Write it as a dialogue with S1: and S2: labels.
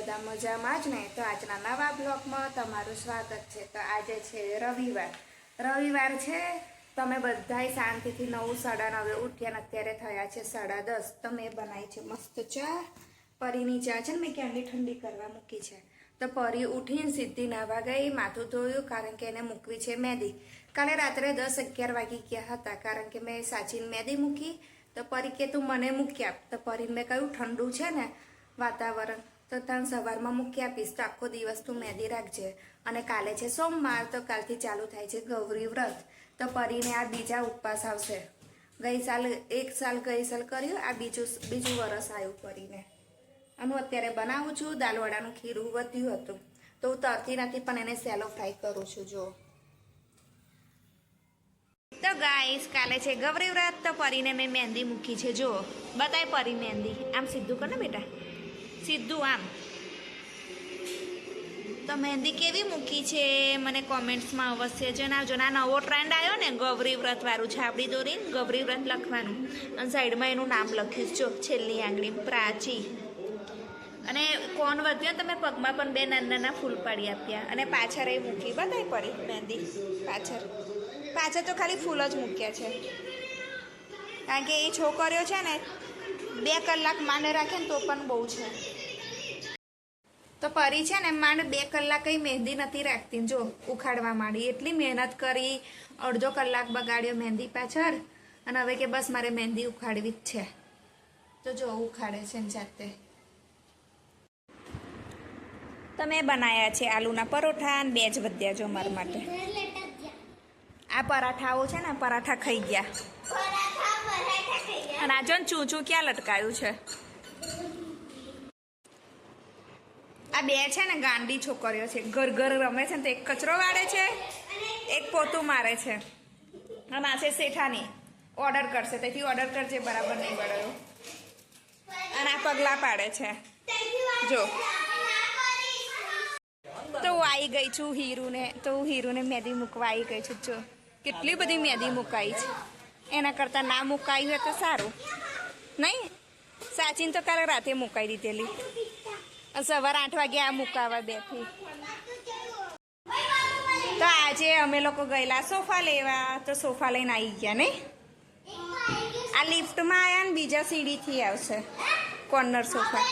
S1: બધા મજામાં જ ને? તો આજના નવા બ્લોગમાં તમારું સ્વાગત છે। તો આજે છે રવિવાર છે। તમે બધાય શાંતિથી 9:30 ઉઠ્યા, અત્યારે થયા છે 10:30। તો મેં બનાવી છે મસ્ત ચા। પરીની ચા છે ને મેં ક્યાંની ઠંડી કરવા મૂકી છે। તો પરી ઉઠીને સીધી નાવા ગઈ, માથું ધોયું, કારણ કે એને મૂકવી છે મહેંદી। કાલે રાત્રે 10-11 વાગી ગયા હતા, કારણ કે મેં સાચીને મહેંદી મૂકી। તો પરી કે તું મને મૂકી આપ। તો પરીને મેં કહ્યું ઠંડુ છે ને વાતાવરણ, તો તને સવારમાં મૂકી આપીશ, તો આખો દિવસ તું મહેંદી રાખજે। અને કાલે છે સોમવાર, તો કાલથી ચાલુ થાય છે ગૌરી વ્રત। તો પરીને આ બીજા ઉપવાસ આવશે। એક સાલ કર્યું, આ બીજું વરસ આવ્યું પરીને। અને હું અત્યારે બનાવું છું દાલવડાનું ખીરું વધ્યું હતું, તો હું તરતી નથી પણ એને સેલો ફ્રાય કરું છું। જો તો ગાઈસ, કાલે છે ગૌરી વ્રત, તો પરીને મેં મહેંદી મૂકી છે। જો બતાય પરી મહેંદી, આમ સીધું કર ને બેટા, સીધું આમ। તો મહેંદી કેવી મૂકી છે મને કોમેન્ટ્સમાં અવશ્ય જણાવજો। ના નવો ટ્રેન્ડ આવ્યો ને ગૌરી વ્રત વાળું, છાબડી દોરીને ગૌરી વ્રત લખવાનું, અને સાઈડમાં એનું નામ લખ્યું છે, જો છેલ્લી આંગળી પ્રાચી। અને કોણ વધ્યો તમે પગમાં પણ 2 નાના ફૂલ પાડી આપ્યા, અને પાછળ એ મૂકી બતાય પડી મહેંદી પાછળ તો ખાલી ફૂલ જ મૂક્યા છે, કારણ કે એ છોકરીઓ છે ને 2 કલાક માંડ રાખે ને તો પણ બહુ છે। તો પરી છે ને માંડ 2 કલાક કઈ મહેંદી નથી રાખતી, જો ઉખાડવા માંડી, એટલી મહેનત કરી, અડધો કલાક બગાડ્યો મહેંદી પાછળ, અને હવે કે બસ મારે મહેંદી ઉખાડવી જ છે। તો જો ઉખાડે છે ને જાતે। તો મેં બનાવ્યા છે આલુના પરોઠા, અને 2 જ વધ્યા જો મારા માટે। આ પરાઠાઓ છે ને પરાઠા ખાઈ ગયા, અને આ જો ચૂચું ક્યાં લટકાયું છે। આ 2 છે ને ગાંડી છોકરીઓ છે, ઘર રમે છે ને, તો એક કચરો વાળે છે, એક પોતું મારે છે, અને આ છે શેઠાની, ઓર્ડર કરશે, તેથી ઓર્ડર કરજે, બરાબર નહીં બળ્યો, અને આ પગલા પાડે છે। જો તો હું આવી ગઈ છું હીરુને મહેંદી મૂકવા આવી ગઈ છું। જો કેટલી બધી મહેંદી મુકાઈ છે, એના કરતાં ના મુકાઈ હોય તો સારું નહીં? સાચીને તો કાલે રાતે મુકાઈ દીધેલી, સવારે 8 વાગે આ મુકાવા બેઠી। તો આજે અમે લોકો ગયેલા સોફા લેવા, તો સોફા લઈને આવી ગયા નહીં? આ લિફ્ટમાં આવ્યા ને બીજા સીડીથી આવશે કોર્નર સોફા।